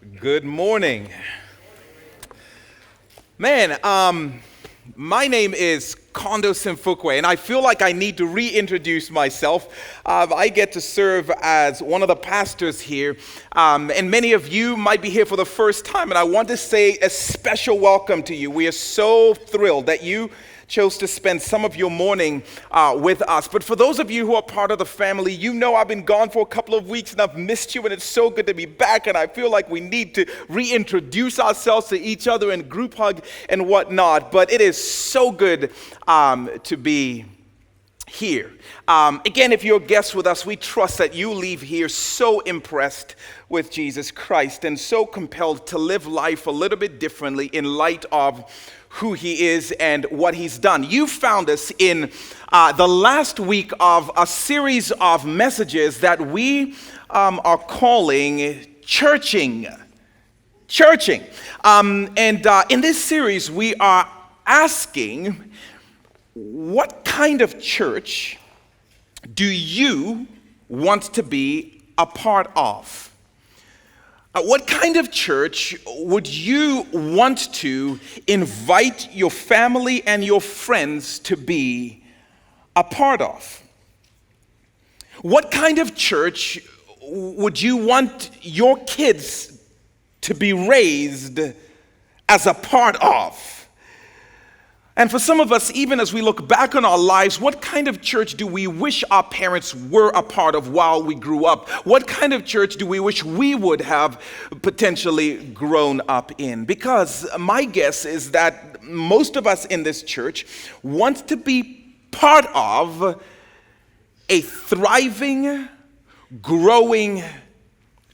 Good morning. Man, my name is Kondo Simfukwe, and I feel like I need to reintroduce myself. I get to serve as one of the pastors here, and many of you might be here for the first time, and I want to say a special welcome to you. We are so thrilled that you chose to spend some of your morning with us. But for those of you who are part of the family, you know I've been gone for a couple of weeks and I've missed you, and it's so good to be back, and I feel like we need to reintroduce ourselves to each other and group hug and whatnot. But it is so good to be here. Again, if you're a guest with us, we trust that you leave here so impressed with Jesus Christ and so compelled to live life a little bit differently in light of who he is and what he's done. You found us in the last week of a series of messages that we are calling Churching. And in this series, we are asking, what kind of church do you want to be a part of? What kind of church would you want to invite your family and your friends to be a part of? What kind of church would you want your kids to be raised as a part of? And for some of us, even as we look back on our lives, what kind of church do we wish our parents were a part of while we grew up? What kind of church do we wish we would have potentially grown up in? Because my guess is that most of us in this church want to be part of a thriving, growing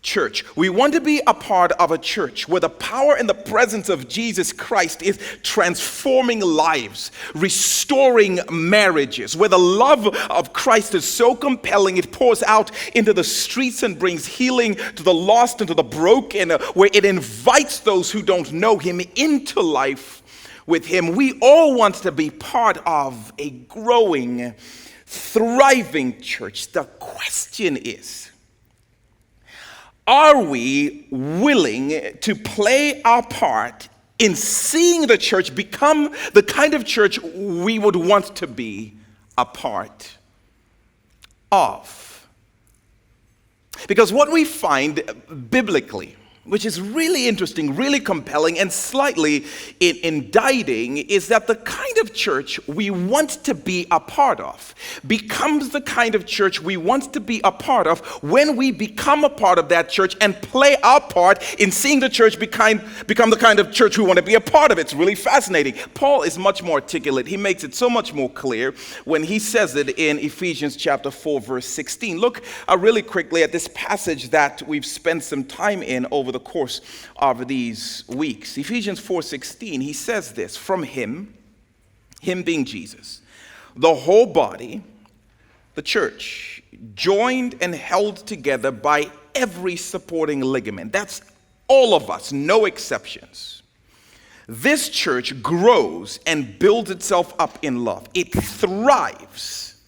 church. We want to be a part of a church where the power and the presence of Jesus Christ is transforming lives, restoring marriages, where the love of Christ is so compelling it pours out into the streets and brings healing to the lost and to the broken, where it invites those who don't know him into life with him. We all want to be part of a growing, thriving church. The question is, are we willing to play our part in seeing the church become the kind of church we would want to be a part of? Because what we find biblically, which is really interesting, really compelling, and slightly indicting, is that the kind of church we want to be a part of becomes the kind of church we want to be a part of when we become a part of that church and play our part in seeing the church become the kind of church we want to be a part of. It's really fascinating. Paul is much more articulate. He makes it so much more clear when he says it in Ephesians chapter 4, verse 16. Look really quickly at this passage that we've spent some time in over the course of these weeks. Ephesians 4:16, he says this: from him being Jesus, the whole body, the church, joined and held together by every supporting ligament. That's all of us, no exceptions. This church grows and builds itself up in love. It thrives.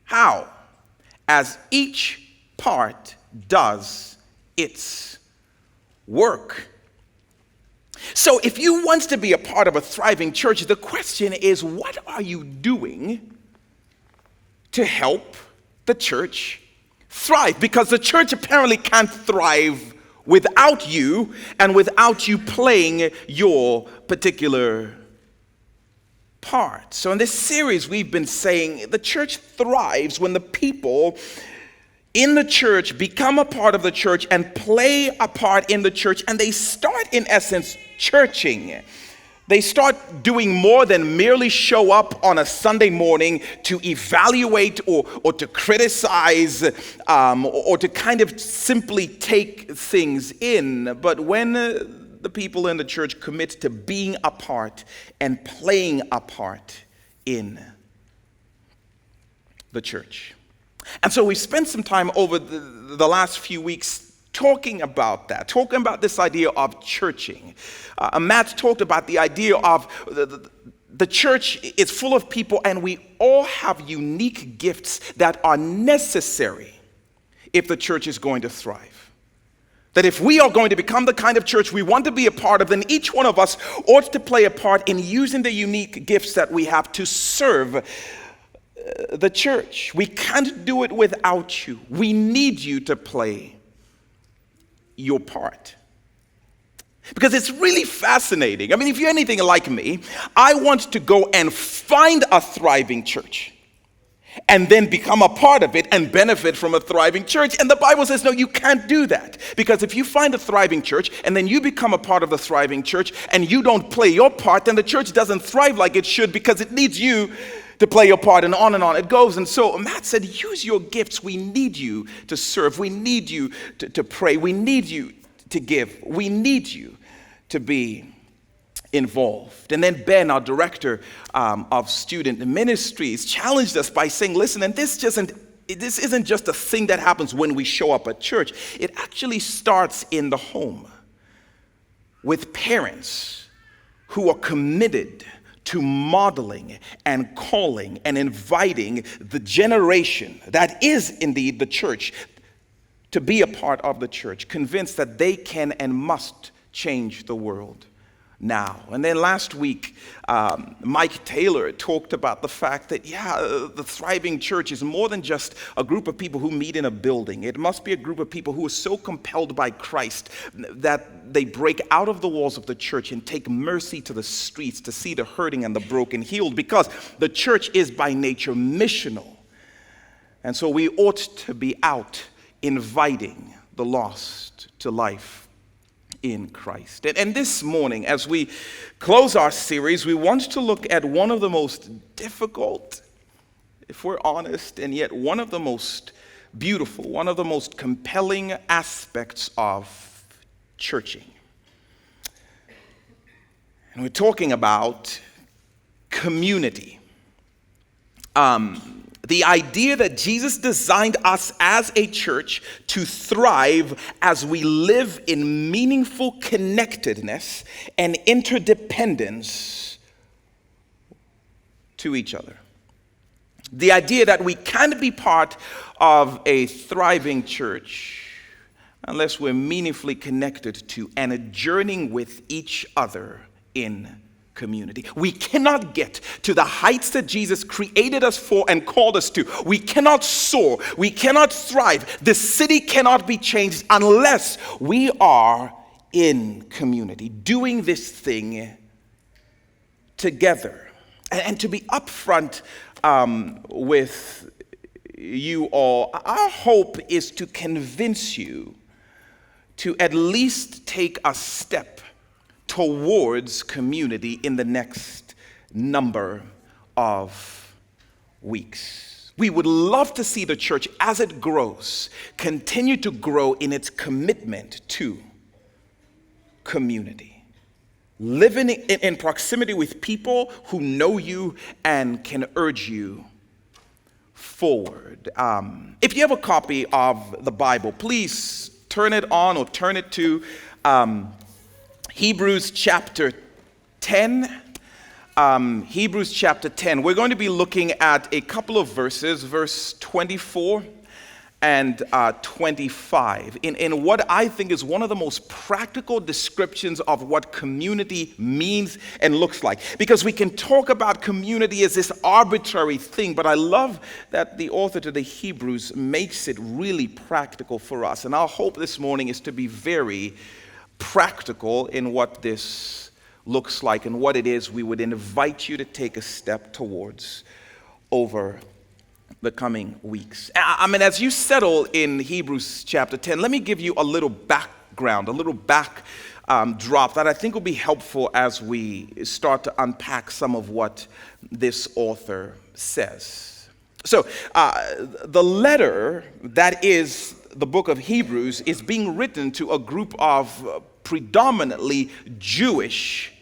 How? As each part does its work. So if you want to be a part of a thriving church, the question is, what are you doing to help the church thrive? Because the church apparently can't thrive without you and without you playing your particular part. So in this series, we've been saying the church thrives when the people in the church become a part of the church and play a part in the church, and they start, in essence, churching. They start doing more than merely show up on a Sunday morning to evaluate or to criticize or to kind of simply take things in. But when the people in the church commit to being a part and playing a part in the church. And so we spent some time over the last few weeks talking about this idea of churching. Matt talked about the idea of the church is full of people, and we all have unique gifts that are necessary if the church is going to thrive. That if we are going to become the kind of church we want to be a part of, then each one of us ought to play a part in using the unique gifts that we have to serve the church. We can't do it without you. We need you to play your part. Because it's really fascinating. I mean, if you're anything like me, I want to go and find a thriving church and then become a part of it and benefit from a thriving church. And the Bible says, no, you can't do that. Because if you find a thriving church and then you become a part of the thriving church and you don't play your part, then the church doesn't thrive like it should, because it needs you to play your part, and on it goes. And so Matt said, use your gifts. We need you to serve. We need you to pray. We need you to give. We need you to be involved. And then Ben, our director of student ministries, challenged us by saying, listen, and this isn't just a thing that happens when we show up at church. It actually starts in the home with parents who are committed to modeling and calling and inviting the generation that is indeed the church to be a part of the church, convinced that they can and must change the world now. And then last week, Mike Taylor talked about the fact that, the thriving church is more than just a group of people who meet in a building. It must be a group of people who are so compelled by Christ that they break out of the walls of the church and take mercy to the streets to see the hurting and the broken healed, because the church is by nature missional. And so we ought to be out inviting the lost to life in Christ. And this morning, as we close our series, we want to look at one of the most difficult, if we're honest, and yet one of the most beautiful, one of the most compelling aspects of churching. And we're talking about community. The idea that Jesus designed us as a church to thrive as we live in meaningful connectedness and interdependence to each other. The idea that we can't be part of a thriving church unless we're meaningfully connected to and journeying with each other in community. We cannot get to the heights that Jesus created us for and called us to. We cannot soar. We cannot thrive. The city cannot be changed unless we are in community, doing this thing together. And to be upfront with you all, our hope is to convince you to at least take a step towards community in the next number of weeks. We would love to see the church, as it grows, continue to grow in its commitment to community. Living in proximity with people who know you and can urge you forward. If you have a copy of the Bible, please turn it on or turn it to Hebrews chapter 10. Hebrews chapter 10. We're going to be looking at a couple of verses, verse 24 and 25, in what I think is one of the most practical descriptions of what community means and looks like. Because we can talk about community as this arbitrary thing, but I love that the author to the Hebrews makes it really practical for us. And our hope this morning is to be very practical in what this looks like and what it is we would invite you to take a step towards over the coming weeks. I mean, as you settle in Hebrews chapter 10, let me give you a little background, a little backdrop that I think will be helpful as we start to unpack some of what this author says. So, the letter that is the book of Hebrews is being written to a group of predominantly Jewish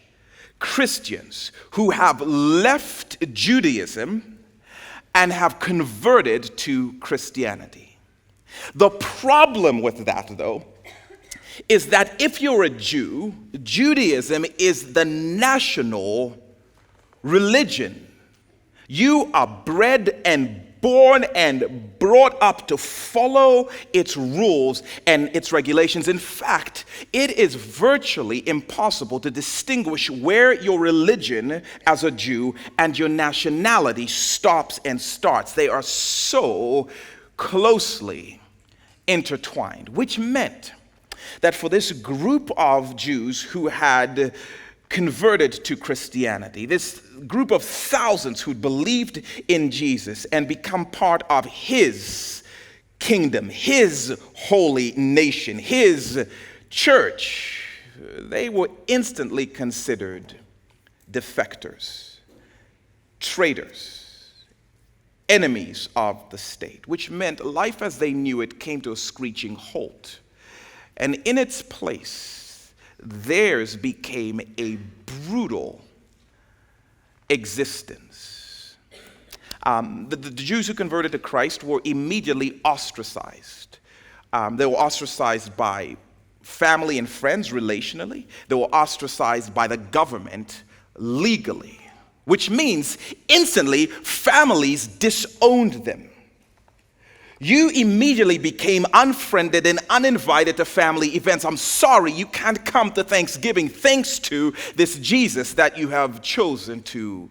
Christians who have left Judaism and have converted to Christianity. The problem with that, though, is that if you're a Jew, Judaism is the national religion. You are bread and born and brought up to follow its rules and its regulations. In fact, it is virtually impossible to distinguish where your religion as a Jew and your nationality stops and starts. They are so closely intertwined, which meant that for this group of Jews who had converted to Christianity, this group of thousands who believed in Jesus and become part of his kingdom, his holy nation, his church, they were instantly considered defectors, traitors, enemies of the state, which meant life as they knew it came to a screeching halt. And in its place, theirs became a brutal existence. The Jews who converted to Christ were immediately ostracized. They were ostracized by family and friends relationally. They were ostracized by the government legally, which means instantly families disowned them. You immediately became unfriended and uninvited to family events. I'm sorry, you can't come to Thanksgiving thanks to this Jesus that you have chosen to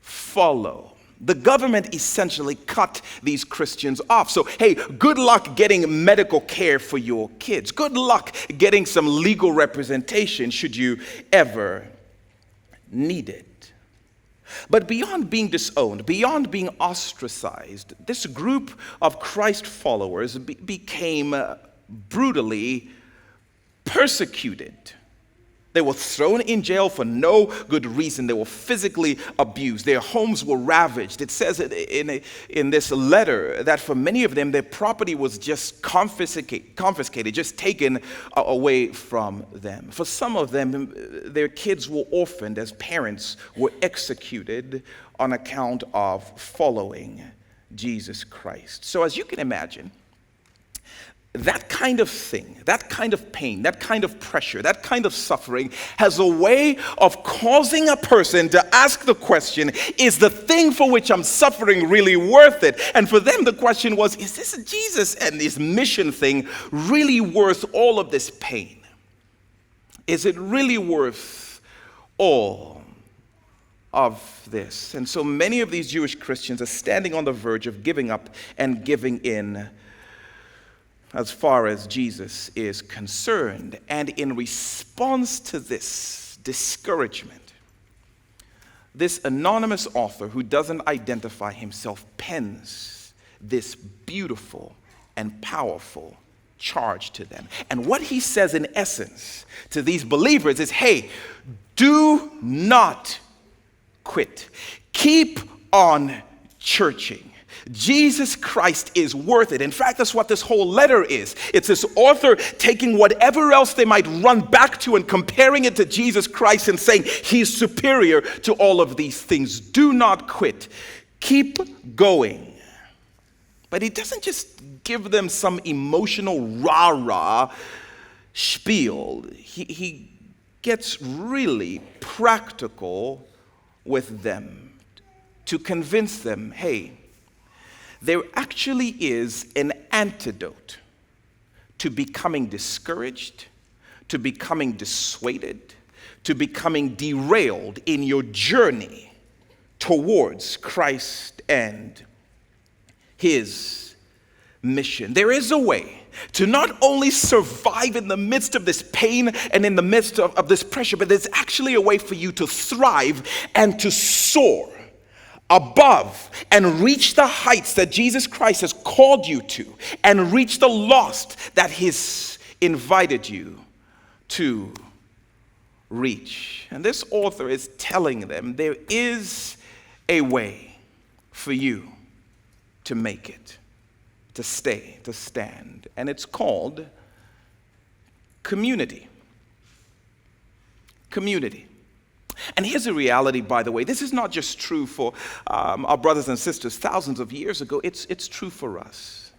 follow. The government essentially cut these Christians off. So, hey, good luck getting medical care for your kids. Good luck getting some legal representation should you ever need it. But beyond being disowned, beyond being ostracized, this group of Christ followers became brutally persecuted. They were thrown in jail for no good reason. They were physically abused. Their homes were ravaged. It says in this letter that for many of them, their property was just confiscated, just taken away from them. For some of them, their kids were orphaned as parents were executed on account of following Jesus Christ. So as you can imagine, that kind of thing, that kind of pain, that kind of pressure, that kind of suffering has a way of causing a person to ask the question, is the thing for which I'm suffering really worth it? And for them, the question was, is this Jesus and this mission thing really worth all of this pain? Is it really worth all of this? And so many of these Jewish Christians are standing on the verge of giving up and giving in as far as Jesus is concerned. And in response to this discouragement, this anonymous author who doesn't identify himself pens this beautiful and powerful charge to them. And what he says in essence to these believers is, hey, do not quit. Keep on churching. Jesus Christ is worth it. In fact, that's what this whole letter is. It's this author taking whatever else they might run back to and comparing it to Jesus Christ and saying he's superior to all of these things. Do not quit. Keep going. But he doesn't just give them some emotional rah-rah spiel. He gets really practical with them to convince them, hey, there actually is an antidote to becoming discouraged, to becoming dissuaded, to becoming derailed in your journey towards Christ and his mission. There is a way to not only survive in the midst of this pain and in the midst of this pressure, but there's actually a way for you to thrive and to soar above and reach the heights that Jesus Christ has called you to, and reach the lost that he's invited you to reach. And this author is telling them there is a way for you to make it, to stay, to stand. And it's called community. Community. And here's a reality, by the way. This is not just true for our brothers and sisters thousands of years ago. It's true for us.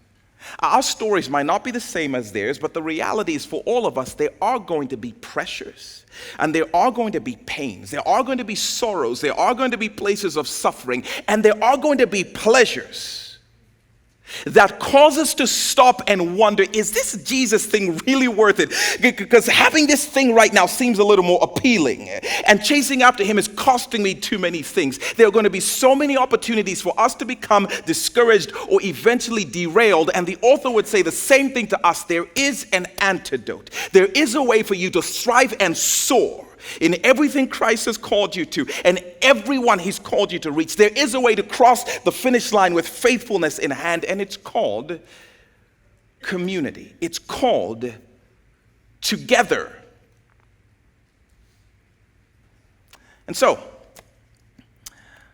Our stories might not be the same as theirs, but the reality is for all of us, there are going to be pressures, and there are going to be pains. There are going to be sorrows. There are going to be places of suffering, and there are going to be pleasures that cause us to stop and wonder, is this Jesus thing really worth it? Because having this thing right now seems a little more appealing, and chasing after him is costing me too many things. There are going to be so many opportunities for us to become discouraged or eventually derailed, and the author would say the same thing to us. There is an antidote. There is a way for you to thrive and soar in everything Christ has called you to, and everyone he's called you to reach. There is a way to cross the finish line with faithfulness in hand, and it's called community. It's called together. And so,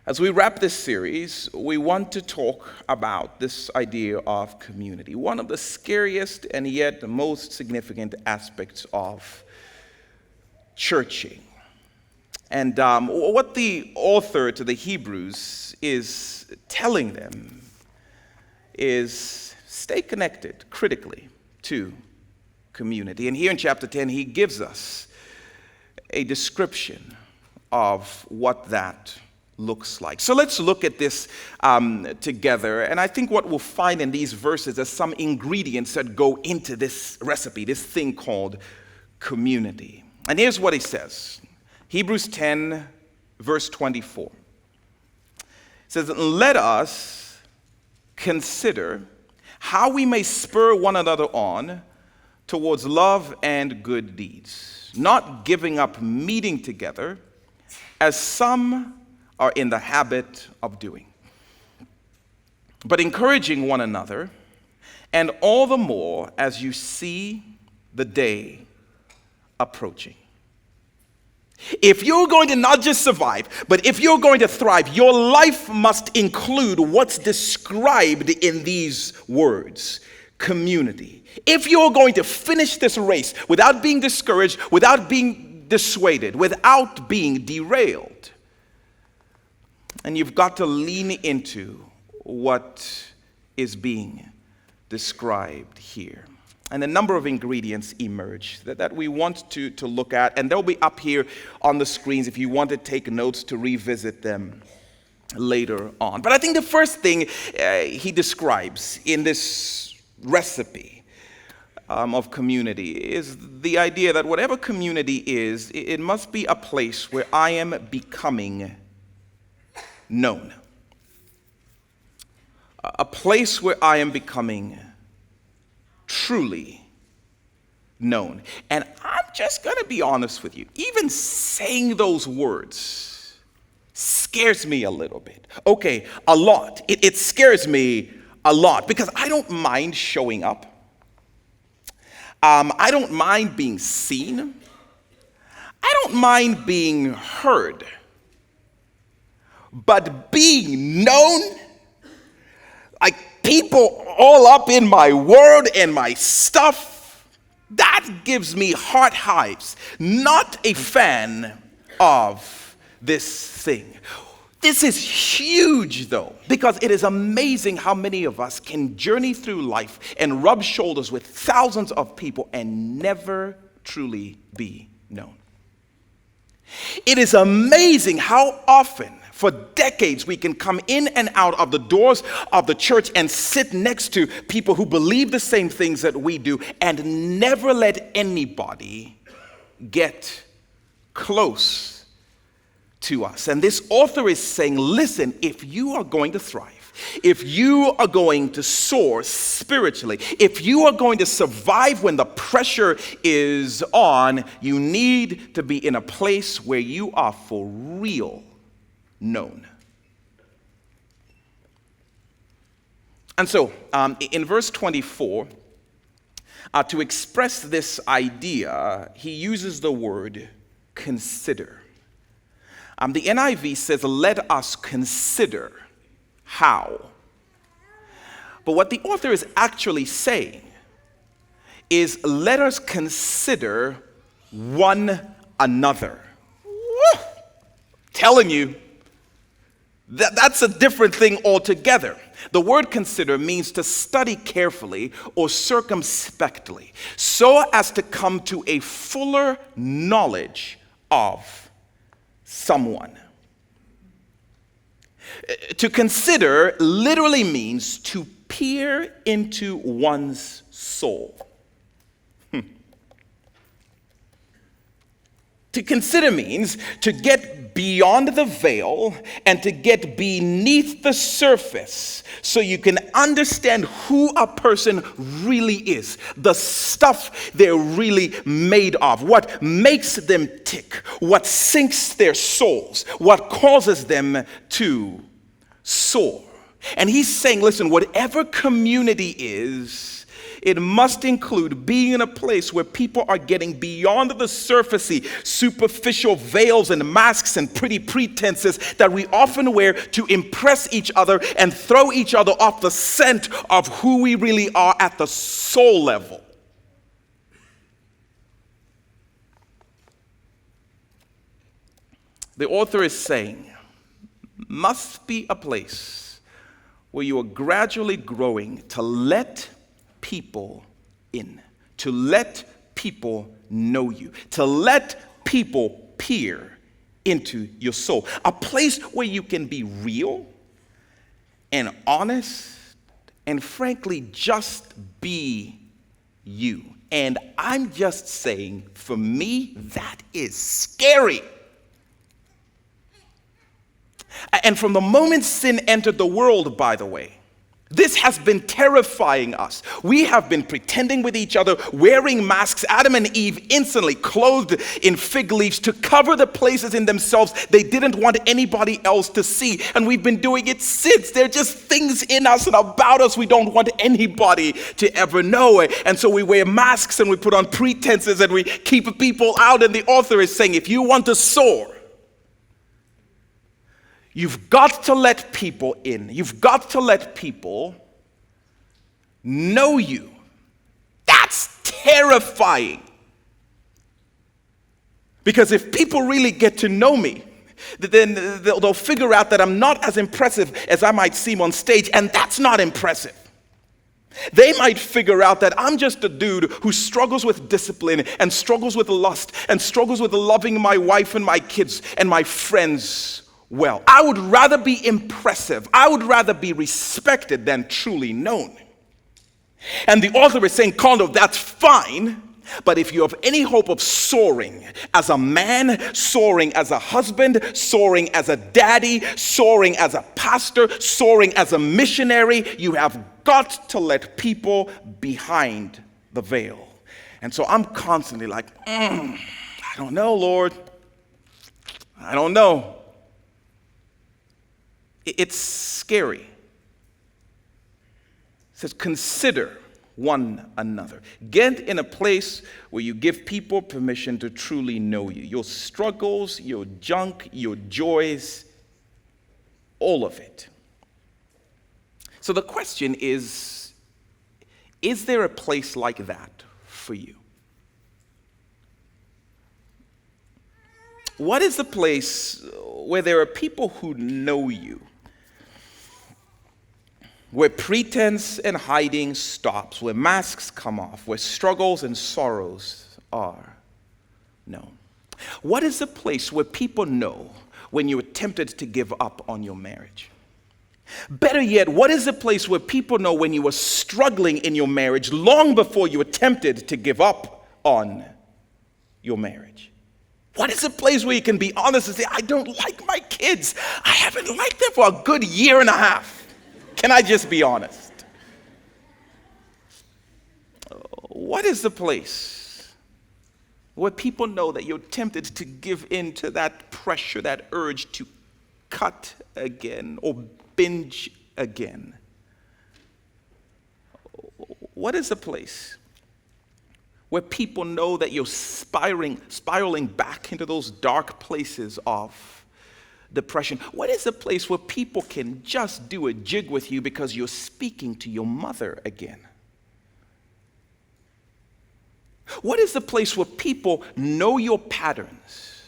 as we wrap this series, we want to talk about this idea of community, one of the scariest and yet the most significant aspects of churching. And what the author to the Hebrews is telling them is stay connected critically to community. And here in chapter 10, he gives us a description of what that looks like. So let's look at this together. And I think what we'll find in these verses are some ingredients that go into this recipe, this thing called community. And here's what he says. Hebrews 10, verse 24. It says, let us consider how we may spur one another on towards love and good deeds, not giving up meeting together, as some are in the habit of doing, but encouraging one another, and all the more as you see the day approaching. If you're going to not just survive, but if you're going to thrive, your life must include what's described in these words: community. If you're going to finish this race without being discouraged, without being dissuaded, without being derailed, and you've got to lean into what is being described here. And a number of ingredients emerge that we want to look at, and they'll be up here on the screens if you want to take notes to revisit them later on. But I think the first thing he describes in this recipe of community is the idea that whatever community is, it must be a place where I am becoming known. A place where I am becoming truly known. And I'm just going to be honest with you. Even saying those words scares me a little bit. Okay, a lot. It scares me a lot because I don't mind showing up. I don't mind being seen. I don't mind being heard. But being known, like people all up in my world and my stuff, that gives me heart hives. Not a fan of this thing. This is huge, though, because it is amazing how many of us can journey through life and rub shoulders with thousands of people and never truly be known. It is amazing how often, for decades, we can come in and out of the doors of the church and sit next to people who believe the same things that we do and never let anybody get close to us. And this author is saying, listen, if you are going to thrive, if you are going to soar spiritually, if you are going to survive when the pressure is on, you need to be in a place where you are for real known. And so, in verse 24, to express this idea, he uses the word consider. The NIV says, let us consider how. But what the author is actually saying is, let us consider one another. Woo! Telling you, that's a different thing altogether. The word consider means to study carefully or circumspectly, so as to come to a fuller knowledge of someone. To consider literally means to peer into one's soul. To consider means to get beyond the veil and to get beneath the surface so you can understand who a person really is, the stuff they're really made of, what makes them tick, what sinks their souls, what causes them to soar. And he's saying, listen, whatever community is, it must include being in a place where people are getting beyond the surfacey, superficial veils and masks and pretty pretenses that we often wear to impress each other and throw each other off the scent of who we really are at the soul level. The author is saying, must be a place where you are gradually growing to let people in, to let people know you, to let people peer into your soul. A place where you can be real and honest and frankly just be you. And I'm just saying, for me, that is scary. And from the moment sin entered the world, by the way, this has been terrifying us. We have been pretending with each other, wearing masks. Adam and Eve instantly clothed in fig leaves to cover the places in themselves they didn't want anybody else to see. And we've been doing it since. There are just things in us and about us we don't want anybody to ever know. And so we wear masks and we put on pretenses and we keep people out. And the author is saying, if you want to soar, you've got to let people in. You've got to let people know you. That's terrifying. Because if people really get to know me, then they'll figure out that I'm not as impressive as I might seem on stage, and that's not impressive. They might figure out that I'm just a dude who struggles with discipline and struggles with lust and struggles with loving my wife and my kids and my friends well. I would rather be impressive. I would rather be respected than truly known. And the author is saying, Kondo, that's fine, but if you have any hope of soaring as a man, soaring as a husband, soaring as a daddy, soaring as a pastor, soaring as a missionary, you have got to let people behind the veil. And so I'm constantly like, I don't know, Lord. I don't know. It's scary. It says, consider one another. Get in a place where you give people permission to truly know you. Your struggles, your junk, your joys, all of it. So the question is there a place like that for you? What is the place where there are people who know you? Where pretense and hiding stops, where masks come off, where struggles and sorrows are known. What is the place where people know when you're tempted to give up on your marriage? Better yet, what is the place where people know when you are struggling in your marriage long before you were tempted to give up on your marriage? What is a place where you can be honest and say, I don't like my kids. I haven't liked them for a good year and a half. Can I just be honest? What is the place where people know that you're tempted to give in to that pressure, that urge to cut again or binge again? What is the place where people know that you're spiraling back into those dark places of depression? What is a place where people can just do a jig with you because you're speaking to your mother again? What is the place where people know your patterns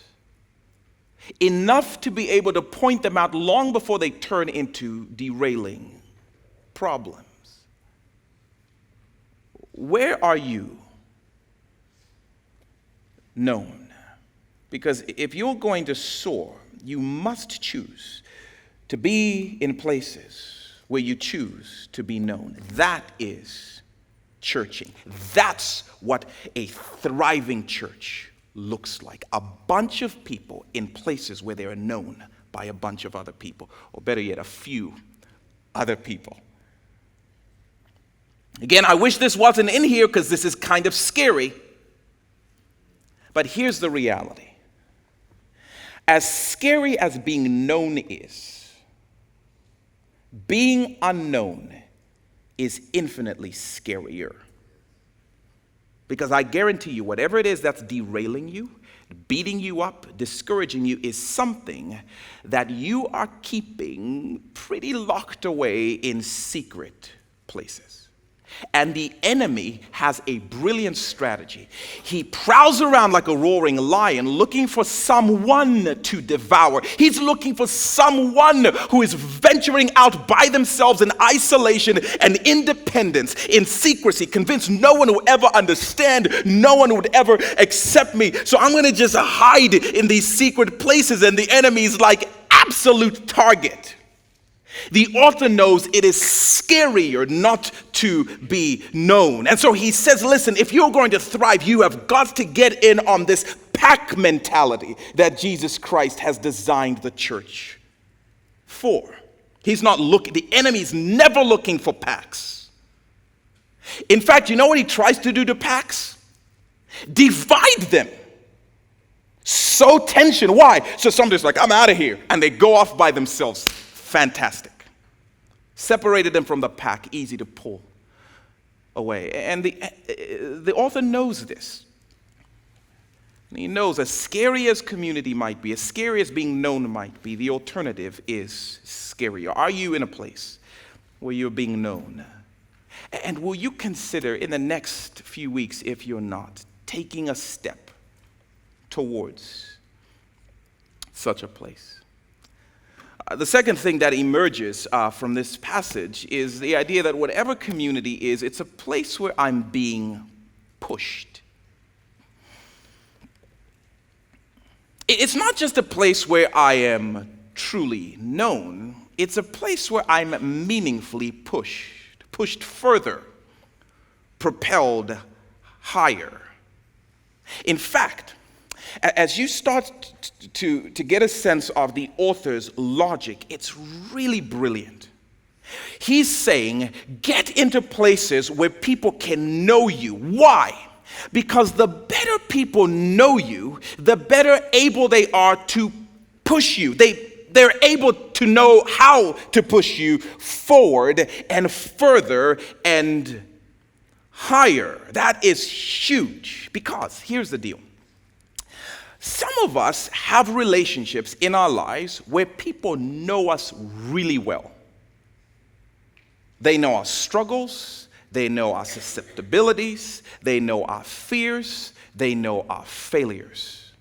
enough to be able to point them out long before they turn into derailing problems? Where are you known? Because if you're going to soar, you must choose to be in places where you choose to be known. That is churching. That's what a thriving church looks like. A bunch of people in places where they are known by a bunch of other people, or better yet, a few other people. Again, I wish this wasn't in here because this is kind of scary. But here's the reality. As scary as being known is, being unknown is infinitely scarier. Because I guarantee you, whatever it is that's derailing you, beating you up, discouraging you, is something that you are keeping pretty locked away in secret places. And the enemy has a brilliant strategy. He prowls around like a roaring lion looking for someone to devour. He's looking for someone who is venturing out by themselves in isolation and independence, in secrecy, convinced no one will ever understand, no one would ever accept me. So I'm going to just hide in these secret places, and the enemy's like absolute target. The author knows it is scarier not to be known. And so he says, listen, if you're going to thrive, you have got to get in on this pack mentality that Jesus Christ has designed the church for. He's not looking, the enemy's never looking for packs. In fact, you know what he tries to do to packs? Divide them. Sow tension. Why? So somebody's like, I'm out of here. And they go off by themselves. Fantastic. Separated them from the pack, easy to pull away. And the author knows this. He knows as scary as community might be, as scary as being known might be, the alternative is scarier. Are you in a place where you're being known? And will you consider in the next few weeks, if you're not, taking a step towards such a place? The second thing that emerges from this passage is the idea that whatever community is, it's a place where I'm being pushed. It's not just a place where I am truly known. It's a place where I'm meaningfully pushed further, propelled higher. In fact, as you start to get a sense of the author's logic, it's really brilliant. He's saying, get into places where people can know you. Why? Because the better people know you, the better able they are to push you. They're able to know how to push you forward and further and higher. That is huge. Because here's the deal. Some of us have relationships in our lives where people know us really well. They know our struggles, they know our susceptibilities, they know our fears, they know our failures.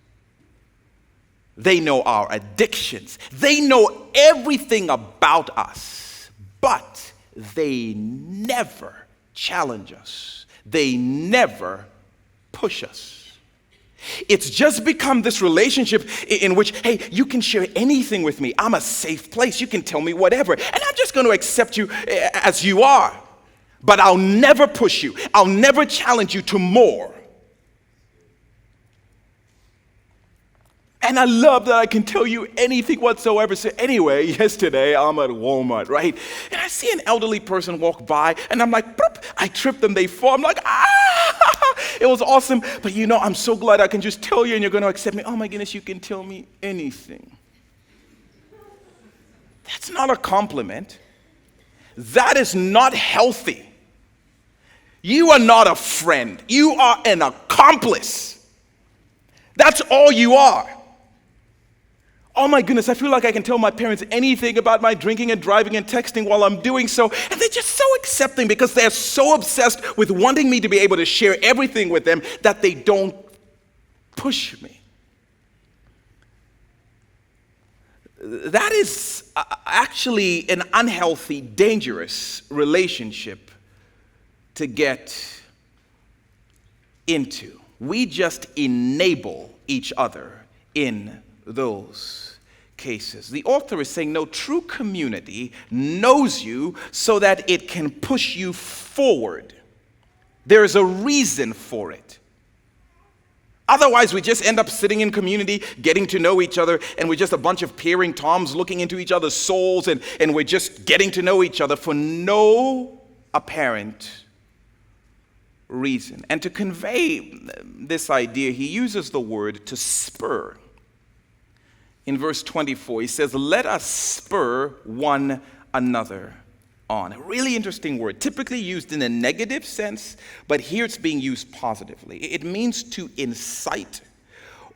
They know our addictions. They know everything about us, but they never challenge us. They never push us. It's just become this relationship in which, hey, you can share anything with me. I'm a safe place. You can tell me whatever. And I'm just going to accept you as you are. But I'll never push you. I'll never challenge you to more. And I love that I can tell you anything whatsoever. So anyway, yesterday I'm at Walmart, right? And I see an elderly person walk by, and I'm like, boop, I trip them, they fall. I'm like, it was awesome. But you know, I'm so glad I can just tell you and you're going to accept me. Oh my goodness, you can tell me anything. That's not a compliment. That is not healthy. You are not a friend. You are an accomplice. That's all you are. Oh my goodness, I feel like I can tell my parents anything about my drinking and driving and texting while I'm doing so. And they're just so accepting because they're so obsessed with wanting me to be able to share everything with them that they don't push me. That is actually an unhealthy, dangerous relationship to get into. We just enable each other in those cases. The author is saying, no, true community knows you so that it can push you forward. There is a reason for it. Otherwise, we just end up sitting in community, getting to know each other, and we're just a bunch of peering Toms looking into each other's souls, and we're just getting to know each other for no apparent reason. And to convey this idea, he uses the word to spur. In verse 24, he says, let us spur one another on. A really interesting word, typically used in a negative sense, but here it's being used positively. It means to incite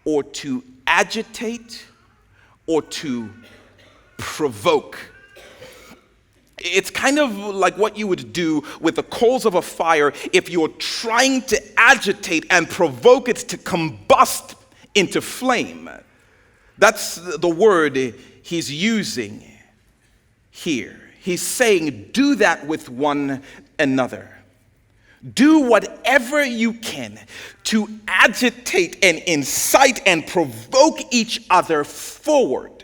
or to agitate or to provoke. It's kind of like what you would do with the coals of a fire if you're trying to agitate and provoke it to combust into flame. That's the word he's using here. He's saying, do that with one another. Do whatever you can to agitate and incite and provoke each other forward.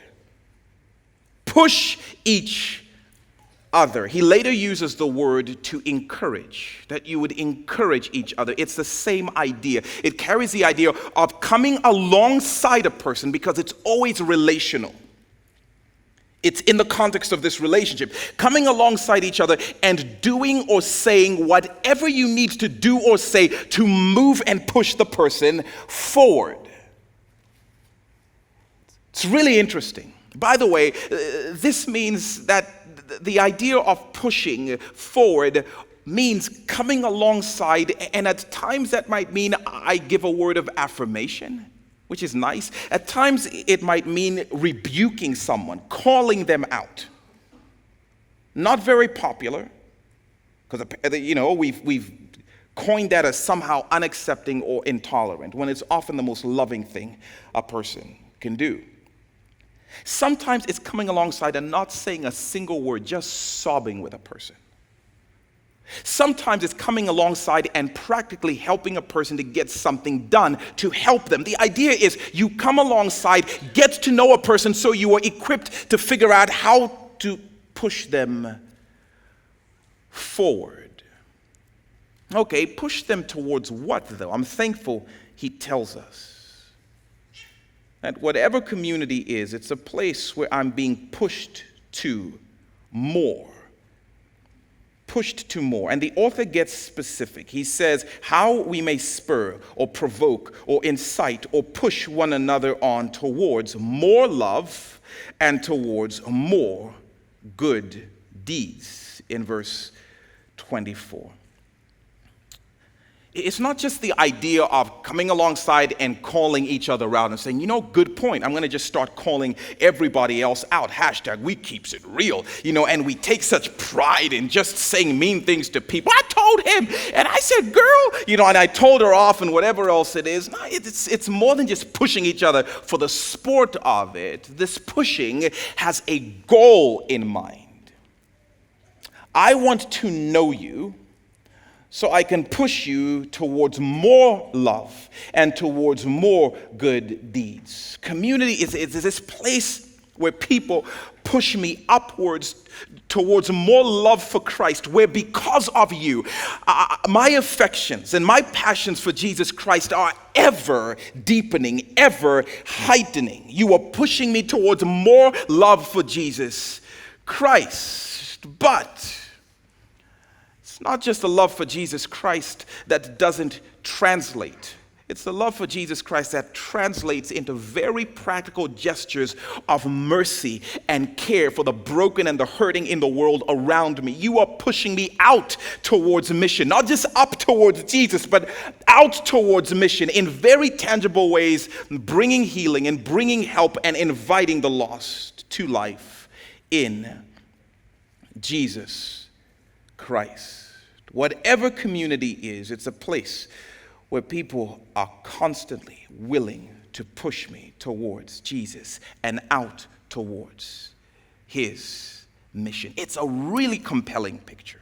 Push each other. He later uses the word to encourage, that you would encourage each other. It's the same idea. It carries the idea of coming alongside a person because it's always relational. It's in the context of this relationship, coming alongside each other and doing or saying whatever you need to do or say to move and push the person forward. It's really interesting. By the way, this means that the idea of pushing forward means coming alongside, and at times that might mean I give a word of affirmation, which is nice. At times it might mean rebuking someone, calling them out. Not very popular, because we've coined that as somehow unaccepting or intolerant, when it's often the most loving thing a person can do. Sometimes it's coming alongside and not saying a single word, just sobbing with a person. Sometimes it's coming alongside and practically helping a person to get something done to help them. The idea is you come alongside, get to know a person so you are equipped to figure out how to push them forward. Okay, push them towards what though? I'm thankful he tells us that whatever community is, it's a place where I'm being pushed to more. Pushed to more. And the author gets specific. He says how we may spur or provoke or incite or push one another on towards more love and towards more good deeds in verse 24. It's not just the idea of coming alongside and calling each other out and saying, good point. I'm going to just start calling everybody else out. # we keeps it real. And we take such pride in just saying mean things to people. I told him, and I said, girl, and I told her off and whatever else it is. No, it's more than just pushing each other for the sport of it. This pushing has a goal in mind. I want to know you, so I can push you towards more love and towards more good deeds. Community is this place where people push me upwards towards more love for Christ, where because of you, my affections and my passions for Jesus Christ are ever deepening, ever heightening. You are pushing me towards more love for Jesus Christ. But not just the love for Jesus Christ that doesn't translate. It's the love for Jesus Christ that translates into very practical gestures of mercy and care for the broken and the hurting in the world around me. You are pushing me out towards mission, not just up towards Jesus, but out towards mission in very tangible ways, bringing healing and bringing help and inviting the lost to life in Jesus Christ. Whatever community is, it's a place where people are constantly willing to push me towards Jesus and out towards his mission. It's a really compelling picture.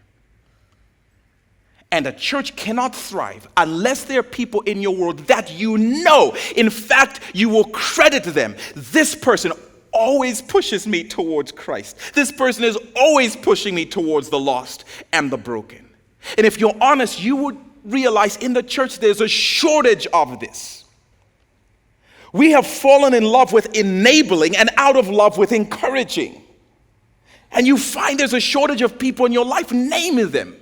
And a church cannot thrive unless there are people in your world that in fact, you will credit them. This person always pushes me towards Christ. This person is always pushing me towards the lost and the broken. And if you're honest, you would realize in the church there's a shortage of this. We have fallen in love with enabling and out of love with encouraging. And you find there's a shortage of people in your life. Name them.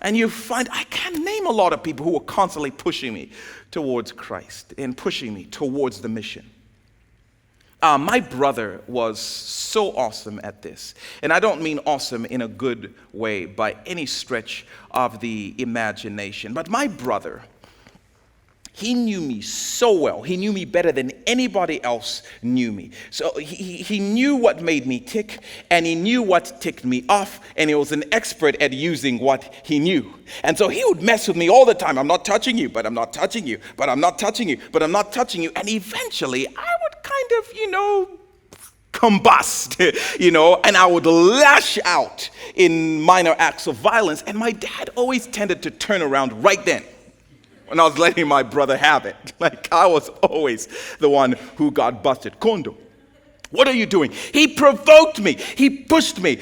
And you find I can't name a lot of people who are constantly pushing me towards Christ and pushing me towards the mission. My brother was so awesome at this. And I don't mean awesome in a good way by any stretch of the imagination. But my brother, he knew me so well. He knew me better than anybody else knew me. So he knew what made me tick, and he knew what ticked me off, and he was an expert at using what he knew. And so he would mess with me all the time. I'm not touching you, but I'm not touching you, but I'm not touching you, but I'm not touching you. And eventually I would kind of, combust, and I would lash out in minor acts of violence. And my dad always tended to turn around right then when I was letting my brother have it. Like I was always the one who got busted. Kondo, what are you doing? He provoked me. He pushed me.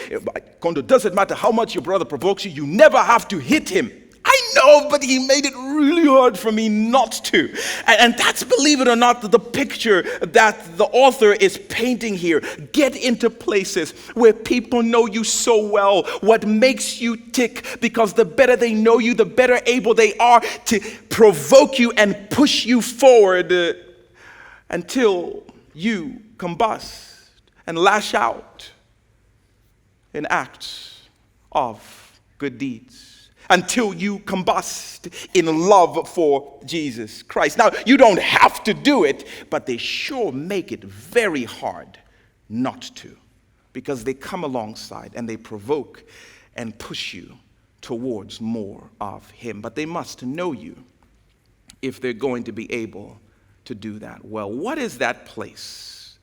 Kondo, doesn't matter how much your brother provokes you, you never have to hit him. I know, but he made it really hard for me not to. And that's, believe it or not, the picture that the author is painting here. Get into places where people know you so well, what makes you tick, because the better they know you, the better able they are to provoke you and push you forward until you combust and lash out in acts of good deeds. Until you combust in love for Jesus Christ. Now, you don't have to do it, but they sure make it very hard not to, because they come alongside and they provoke and push you towards more of Him. But they must know you if they're going to be able to do that well. What is that place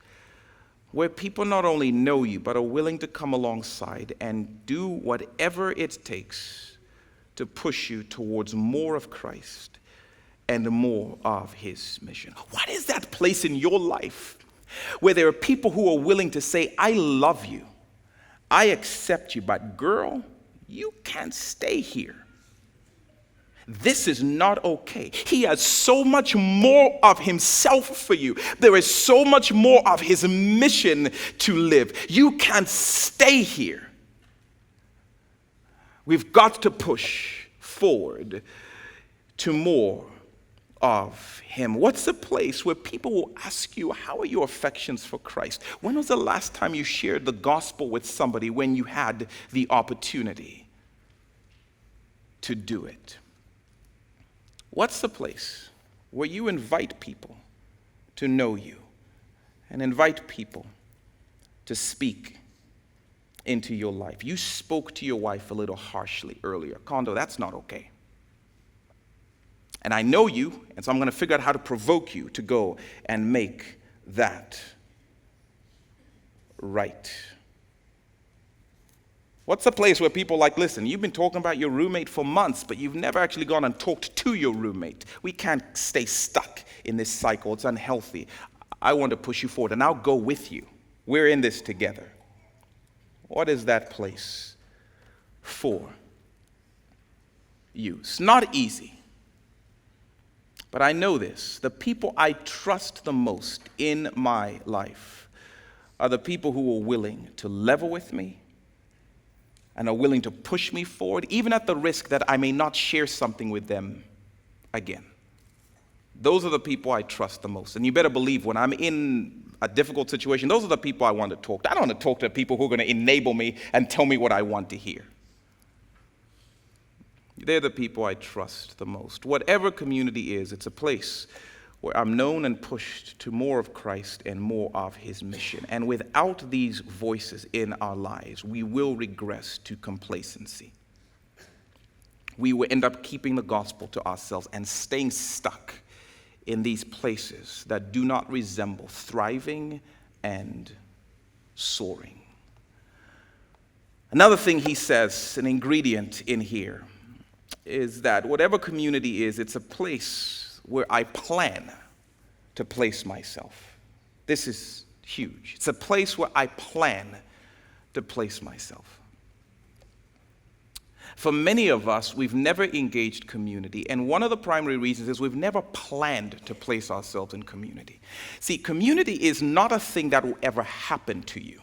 where people not only know you, but are willing to come alongside and do whatever it takes to push you towards more of Christ and more of His mission? What is that place in your life where there are people who are willing to say, I love you, I accept you, but girl, you can't stay here. This is not okay. He has so much more of Himself for you. There is so much more of His mission to live. You can't stay here. We've got to push forward to more of Him. What's the place where people will ask you, how are your affections for Christ? When was the last time you shared the gospel with somebody when you had the opportunity to do it? What's the place where you invite people to know you and invite people to speak into your life? You spoke to your wife a little harshly earlier. Kondo, that's not okay. And I know you, and so I'm going to figure out how to provoke you to go and make that right. What's the place where people are like, listen, you've been talking about your roommate for months, but you've never actually gone and talked to your roommate. We can't stay stuck in this cycle. It's unhealthy. I want to push you forward, and I'll go with you. We're in this together. What is that place for you? It's not easy. But I know this. The people I trust the most in my life are the people who are willing to level with me and are willing to push me forward, even at the risk that I may not share something with them again. Those are the people I trust the most. And you better believe when I'm in a difficult situation, those are the people I want to talk to. I don't want to talk to people who are going to enable me and tell me what I want to hear. They're the people I trust the most. Whatever community is, it's a place where I'm known and pushed to more of Christ and more of His mission. And without these voices in our lives, we will regress to complacency. We will end up keeping the gospel to ourselves and staying stuck in these places that do not resemble thriving and soaring. Another thing he says, an ingredient in here, is that whatever community is, it's a place where I plan to place myself. This is huge. It's a place where I plan to place myself. For many of us, we've never engaged community, and one of the primary reasons is we've never planned to place ourselves in community. See, community is not a thing that will ever happen to you.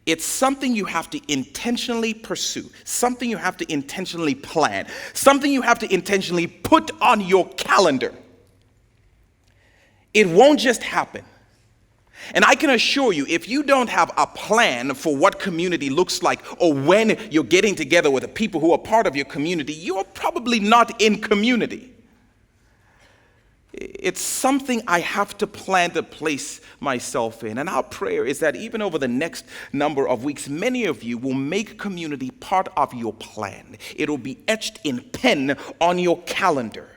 It's something you have to intentionally pursue, something you have to intentionally plan, something you have to intentionally put on your calendar. It won't just happen. And I can assure you, if you don't have a plan for what community looks like or when you're getting together with the people who are part of your community, you're probably not in community. It's something I have to plan to place myself in. And our prayer is that even over the next number of weeks, many of you will make community part of your plan. It will be etched in pen on your calendar,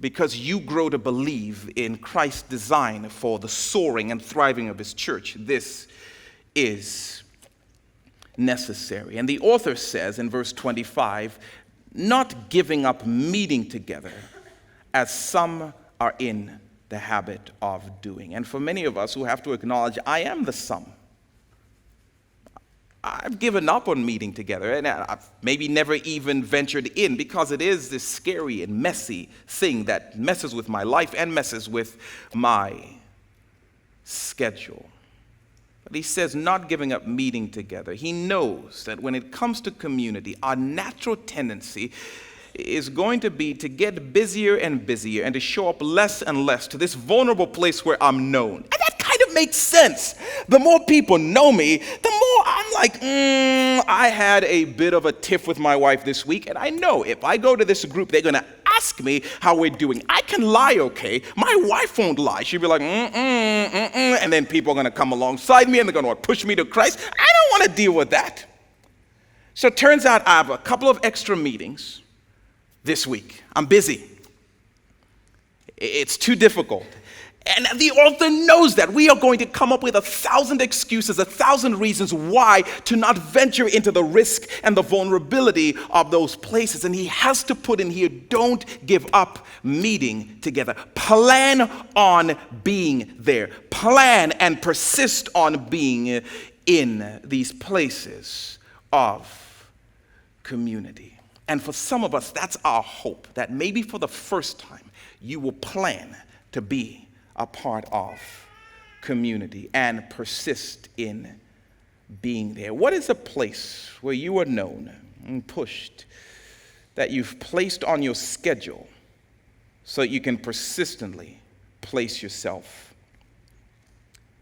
because you grow to believe in Christ's design for the soaring and thriving of his church. This is necessary. And the author says in verse 25, not giving up meeting together as some are in the habit of doing. And for many of us who have to acknowledge, I am the some. I've given up on meeting together, and I've maybe never even ventured in, because it is this scary and messy thing that messes with my life and messes with my schedule. But he says not giving up meeting together. He knows that when it comes to community, our natural tendency is going to be to get busier and busier and to show up less and less to this vulnerable place where I'm known. And that kind of makes sense. The more people know me, the more I'm like, I had a bit of a tiff with my wife this week, and I know if I go to this group, they're going to ask me how we're doing. I can lie, okay? My wife won't lie. She'll be like, and then people are going to come alongside me and they're going to push me to Christ. I don't want to deal with that. So it turns out I have a couple of extra meetings this week. I'm busy. It's too difficult. And the author knows that. We are going to come up with 1,000 excuses, 1,000 reasons why to not venture into the risk and the vulnerability of those places. And he has to put in here, don't give up meeting together. Plan on being there. Plan and persist on being in these places of community. And for some of us, that's our hope, that maybe for the first time, you will plan to be a part of community and persist in being there. What is a place where you are known and pushed that you've placed on your schedule so that you can persistently place yourself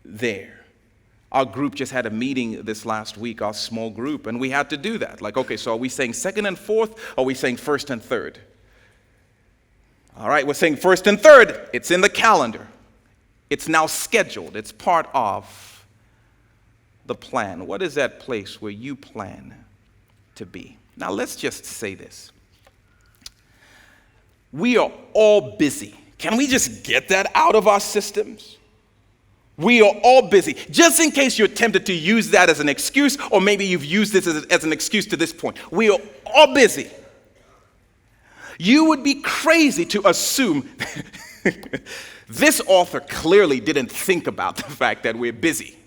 there? Our group just had a meeting this last week, our small group, and we had to do that. Like, okay, so are we saying second and fourth, or are we saying first and third? All right, we're saying first and third. It's in the calendar. It's now scheduled. It's part of the plan. What is that place where you plan to be? Now, let's just say this. We are all busy. Can we just get that out of our systems? We are all busy. Just in case you're tempted to use that as an excuse, or maybe you've used this as an excuse to this point. We are all busy. You would be crazy to assume this author clearly didn't think about the fact that we're busy.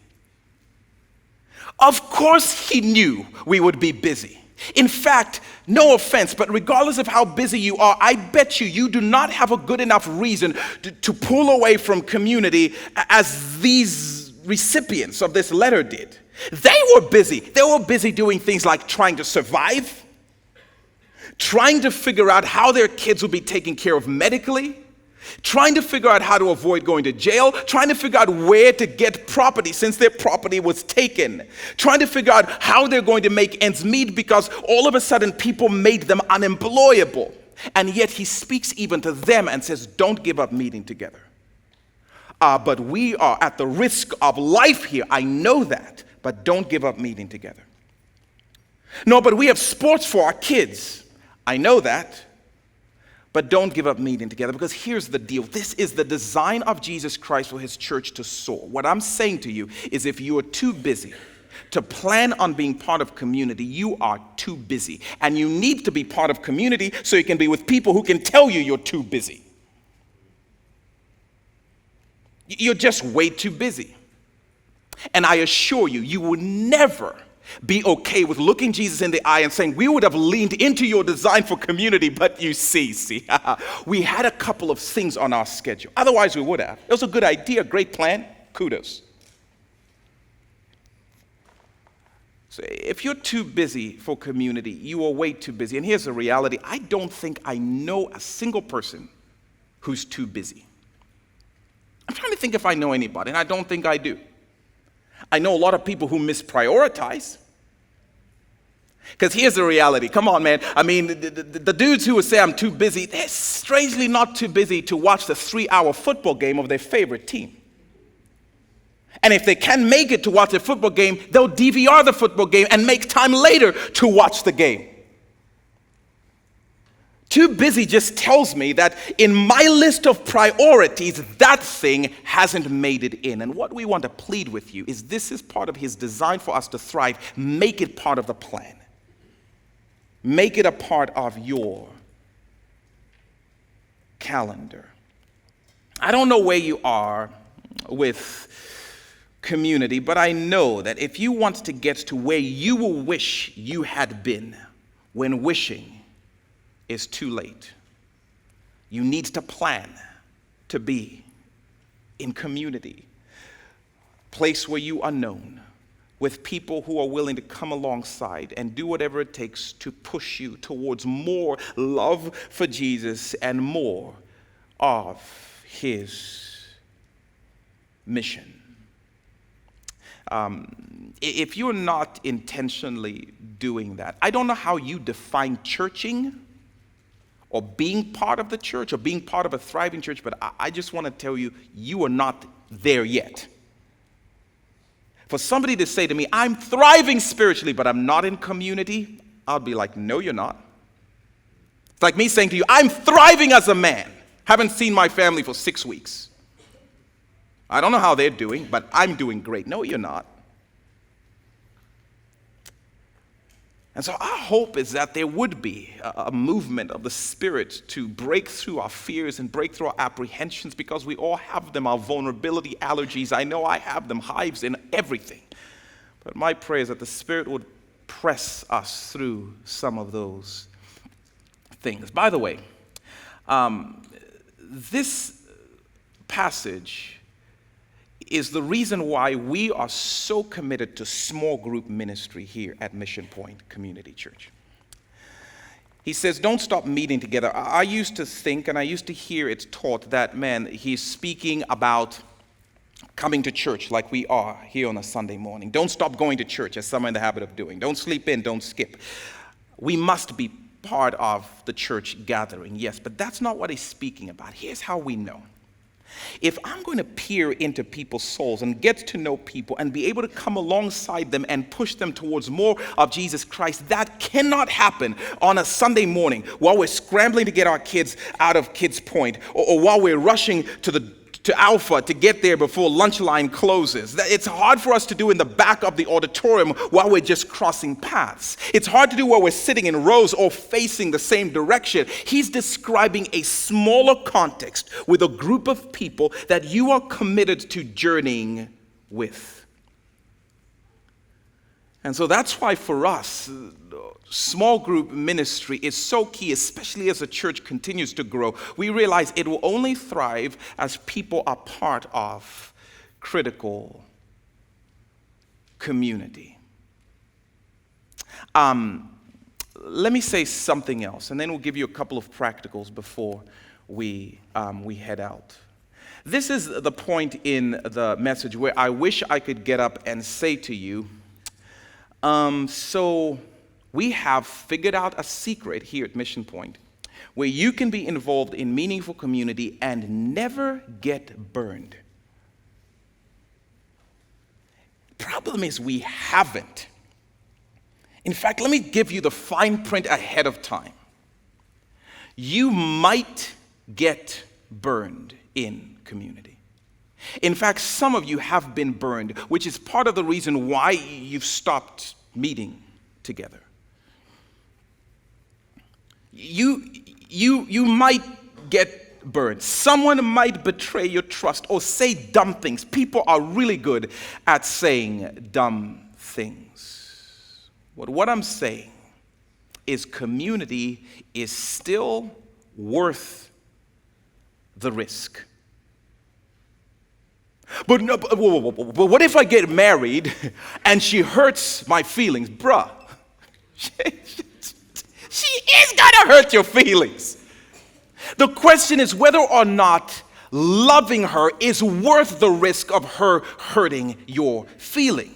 Of course he knew we would be busy. In fact, no offense, but regardless of how busy you are, I bet you do not have a good enough reason to pull away from community as these recipients of this letter did. They were busy. They were busy doing things like trying to survive, trying to figure out how their kids would be taken care of medically, trying to figure out how to avoid going to jail, trying to figure out where to get property since their property was taken, trying to figure out how they're going to make ends meet because all of a sudden people made them unemployable. And yet he speaks even to them and says, don't give up meeting together. But we are at the risk of life here. I know that, but don't give up meeting together. No, but we have sports for our kids. I know that. But don't give up meeting together, because here's the deal. This is the design of Jesus Christ for his church to soar. What I'm saying to you is if you are too busy to plan on being part of community, you are too busy. And you need to be part of community so you can be with people who can tell you you're too busy. You're just way too busy. And I assure you, you will never be okay with looking Jesus in the eye and saying, we would have leaned into your design for community, but you see, we had a couple of things on our schedule. Otherwise, we would have. It was a good idea, great plan, kudos. So if you're too busy for community, you are way too busy. And here's the reality. I don't think I know a single person who's too busy. I'm trying to think if I know anybody, and I don't think I do. I know a lot of people who misprioritize. Because here's the reality. Come on, man. I mean, the dudes who would say I'm too busy, they're strangely not too busy to watch the 3-hour football game of their favorite team. And if they can make it to watch a football game, they'll DVR the football game and make time later to watch the game. Too busy just tells me that in my list of priorities, that thing hasn't made it in. And what we want to plead with you is this is part of his design for us to thrive. Make it part of the plan. Make it a part of your calendar. I don't know where you are with community, but I know that if you want to get to where you will wish you had been when wishing is too late, you need to plan to be in community, place where you are known, with people who are willing to come alongside and do whatever it takes to push you towards more love for Jesus and more of his mission. If you're not intentionally doing that, I don't know how you define churching or being part of the church or being part of a thriving church, but I just want to tell you, you are not there yet. For somebody to say to me, I'm thriving spiritually, but I'm not in community, I'll be like, no, you're not. It's like me saying to you, I'm thriving as a man. Haven't seen my family for 6 weeks. I don't know how they're doing, but I'm doing great. No, you're not. And so our hope is that there would be a movement of the Spirit to break through our fears and break through our apprehensions, because we all have them, our vulnerability, allergies. I know I have them, hives in everything. But my prayer is that the Spirit would press us through some of those things. By the way, this passage is the reason why we are so committed to small group ministry here at Mission Point Community Church. He says, don't stop meeting together. I used to think, and I used to hear it taught that, man, he's speaking about coming to church like we are here on a Sunday morning. Don't stop going to church, as some are in the habit of doing. Don't sleep in, don't skip. We must be part of the church gathering, yes, but that's not what he's speaking about. Here's how we know. If I'm going to peer into people's souls and get to know people and be able to come alongside them and push them towards more of Jesus Christ, that cannot happen on a Sunday morning while we're scrambling to get our kids out of Kids Point, or while we're rushing to Alpha to get there before lunch line closes. It's hard for us to do in the back of the auditorium while we're just crossing paths. It's hard to do while we're sitting in rows or facing the same direction. He's describing a smaller context with a group of people that you are committed to journeying with. And so that's why for us, small group ministry is so key, especially as the church continues to grow. We realize it will only thrive as people are part of critical community. Let me say something else, and then we'll give you a couple of practicals before we head out. This is the point in the message where I wish I could get up and say to you, so we have figured out a secret here at Mission Point where you can be involved in meaningful community and never get burned. Problem is we haven't. In fact, let me give you the fine print ahead of time. You might get burned in community. In fact, some of you have been burned, which is part of the reason why you've stopped meeting together. You might get burned. Someone might betray your trust or say dumb things. People are really good at saying dumb things. But what I'm saying is community is still worth the risk. But what if I get married and she hurts my feelings? Bruh, she is gonna hurt your feelings. The question is whether or not loving her is worth the risk of her hurting your feelings.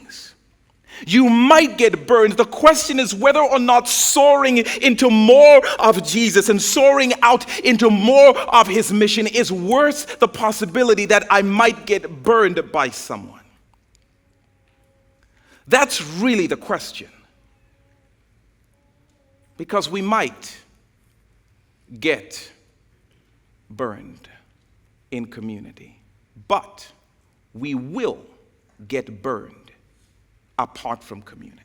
You might get burned. The question is whether or not soaring into more of Jesus and soaring out into more of his mission is worth the possibility that I might get burned by someone. That's really the question. Because we might get burned in community, but we will get burned apart from community.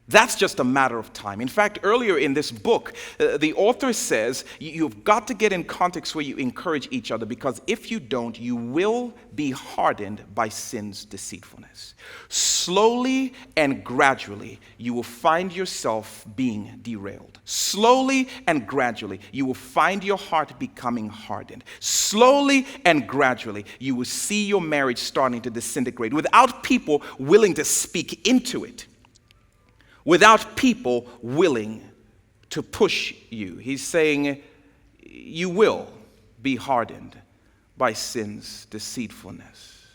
That's just a matter of time. In fact, earlier in this book, the author says you've got to get in context where you encourage each other, because if you don't, you will be hardened by sin's deceitfulness. Slowly and gradually, you will find yourself being derailed. Slowly and gradually, you will find your heart becoming hardened. Slowly and gradually, you will see your marriage starting to disintegrate without people willing to speak into it. Without people willing to push you. He's saying you will be hardened by sin's deceitfulness.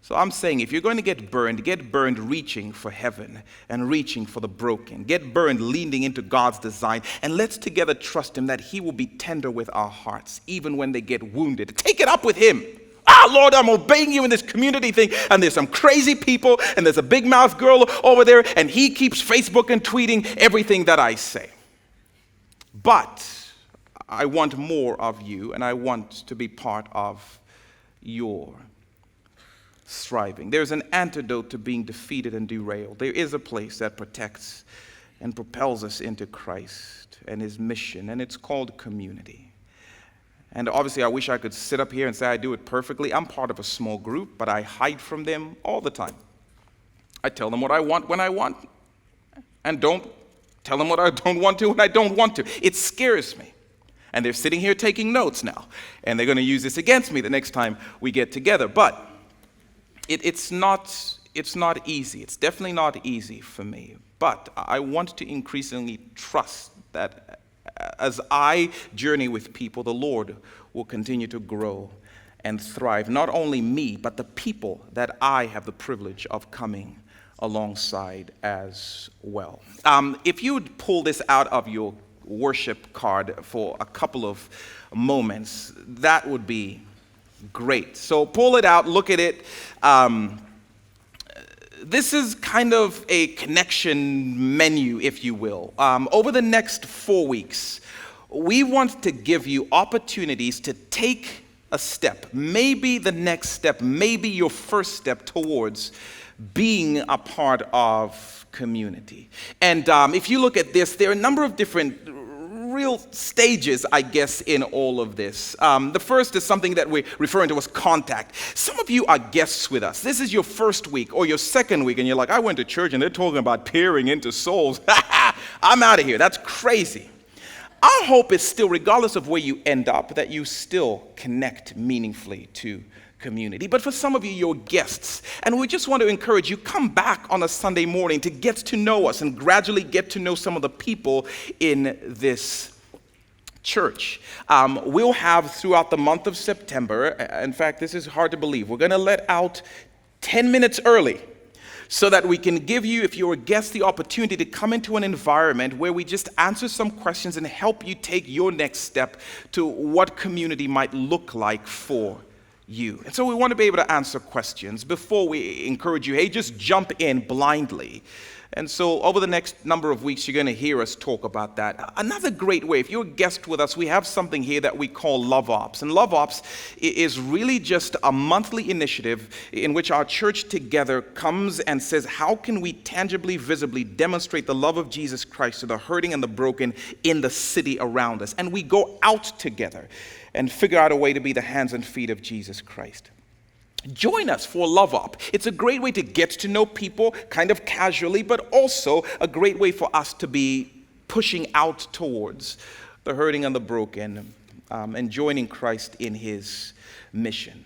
So I'm saying if you're going to get burned reaching for heaven and reaching for the broken. Get burned leaning into God's design, and let's together trust him that he will be tender with our hearts even when they get wounded. Take it up with him. Lord, I'm obeying you in this community thing, and there's some crazy people, and there's a big mouth girl over there, and he keeps Facebook and tweeting everything that I say. But I want more of you, and I want to be part of your striving. There's an antidote to being defeated and derailed. There is a place that protects and propels us into Christ and his mission, and it's called community. And obviously, I wish I could sit up here and say I do it perfectly. I'm part of a small group, but I hide from them all the time. I tell them what I want when I want, and don't tell them what I don't want to when I don't want to. It scares me. And they're sitting here taking notes now, and they're going to use this against me the next time we get together. But it's not easy. It's definitely not easy for me. But I want to increasingly trust that as I journey with people, the Lord will continue to grow and thrive. Not only me, but the people that I have the privilege of coming alongside as well. If you would pull this out of your worship card for a couple of moments, that would be great. So pull it out, look at it. This is kind of a connection menu, if you will. Over the next 4 weeks, we want to give you opportunities to take a step, maybe the next step, maybe your first step towards being a part of community. And if you look at this, there are a number of different real stages, I guess, in all of this. The first is something that we're referring to as contact. Some of you are guests with us. This is your first week or your second week, and you're like, I went to church and they're talking about peering into souls. I'm out of here. That's crazy. Our hope is still, regardless of where you end up, that you still connect meaningfully to community. But for some of you, you're guests, and we just want to encourage you, come back on a Sunday morning to get to know us and gradually get to know some of the people in this church. We'll have throughout the month of September, in fact, this is hard to believe, we're going to let out 10 minutes early so that we can give you, if you're a guest, the opportunity to come into an environment where we just answer some questions and help you take your next step to what community might look like for you. And so we want to be able to answer questions before we encourage you, hey, just jump in blindly. And so over the next number of weeks, you're going to hear us talk about that. Another great way, if you're a guest with us, we have something here that we call Love Ops. And Love Ops is really just a monthly initiative in which our church together comes and says, how can we tangibly, visibly demonstrate the love of Jesus Christ to the hurting and the broken in the city around us? And we go out together and figure out a way to be the hands and feet of Jesus Christ. Join us for Love Up. It's a great way to get to know people kind of casually, but also a great way for us to be pushing out towards the hurting and the broken and joining Christ in his mission.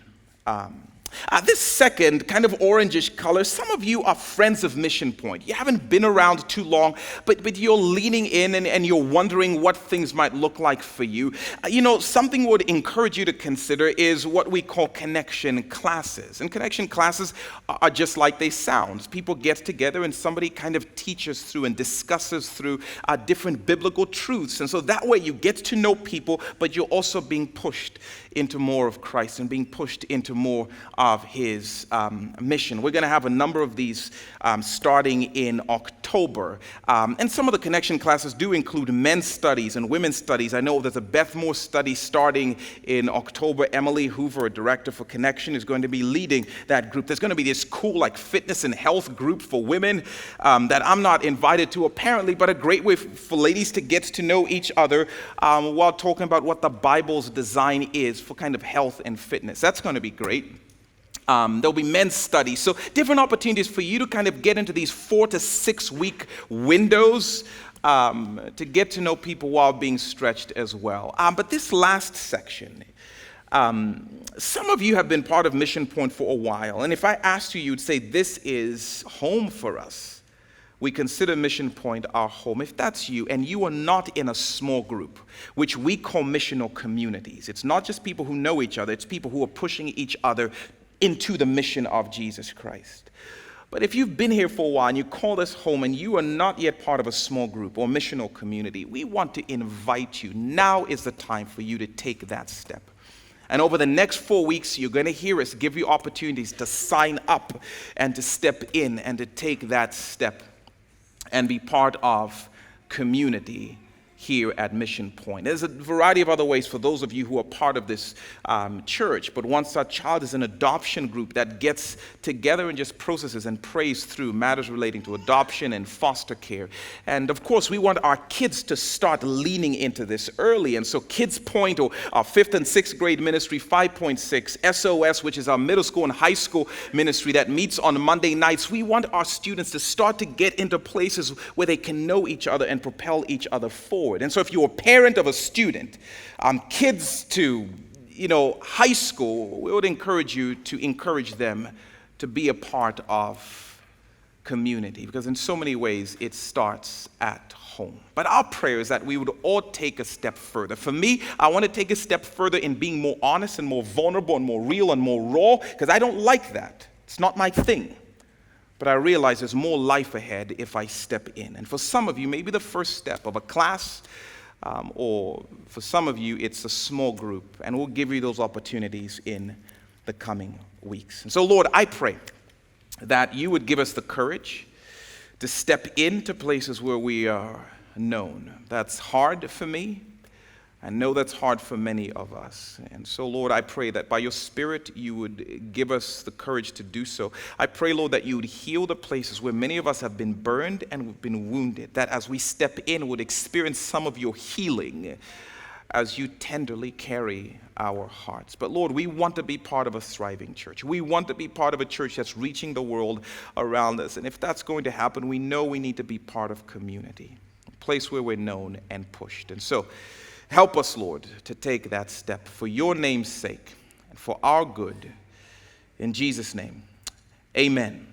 This second kind of orangish color, some of you are friends of Mission Point. You haven't been around too long, but you're leaning in and you're wondering what things might look like for you. Something would encourage you to consider is what we call connection classes. And connection classes are just like they sound. People get together and somebody kind of teaches through and discusses through different biblical truths. And so that way you get to know people, but you're also being pushed into more of Christ and being pushed into more of his mission. We're going to have a number of these starting in October. And some of the connection classes do include men's studies and women's studies. I know there's a Beth Moore study starting in October. Emily Hoover, a director for Connection, is going to be leading that group. There's going to be this cool fitness and health group for women that I'm not invited to apparently, but a great way for ladies to get to know each other while talking about what the Bible's design is for kind of health and fitness. That's going to be great. There'll be men's studies. So different opportunities for you to kind of get into these 4 to 6 week windows to get to know people while being stretched as well. But this last section, some of you have been part of Mission Point for a while. And if I asked you, you'd say, this is home for us. We consider Mission Point our home. If that's you, and you are not in a small group, which we call missional communities, it's not just people who know each other, it's people who are pushing each other into the mission of Jesus Christ. But if you've been here for a while and you call this home and you are not yet part of a small group or missional community, we want to invite you. Now is the time for you to take that step. And over the next 4 weeks, you're going to hear us give you opportunities to sign up and to step in and to take that step and be part of community here at Mission Point. There's a variety of other ways for those of you who are part of this church, but once our child is an adoption group that gets together and just processes and prays through matters relating to adoption and foster care. And of course, we want our kids to start leaning into this early. And so Kids Point, or our 5th and 6th grade ministry, 5.6, SOS, which is our middle school and high school ministry that meets on Monday nights, we want our students to start to get into places where they can know each other and propel each other forward. And so if you're a parent of a student, kids to high school, we would encourage you to encourage them to be a part of community, because in so many ways it starts at home. But our prayer is that we would all take a step further. For me, I want to take a step further in being more honest and more vulnerable and more real and more raw, because I don't like that. It's not my thing. But I realize there's more life ahead if I step in. And for some of you, maybe the first step of a class, or for some of you, it's a small group. And we'll give you those opportunities in the coming weeks. And so, Lord, I pray that you would give us the courage to step into places where we are known. That's hard for me. I know that's hard for many of us. And so, Lord, I pray that by your Spirit, you would give us the courage to do so. I pray, Lord, that you would heal the places where many of us have been burned and we've been wounded, that as we step in, would experience some of your healing as you tenderly carry our hearts. But Lord, we want to be part of a thriving church. We want to be part of a church that's reaching the world around us. And if that's going to happen, we know we need to be part of community, a place where we're known and pushed. And so, help us, Lord, to take that step for your name's sake and for our good. In Jesus' name, amen.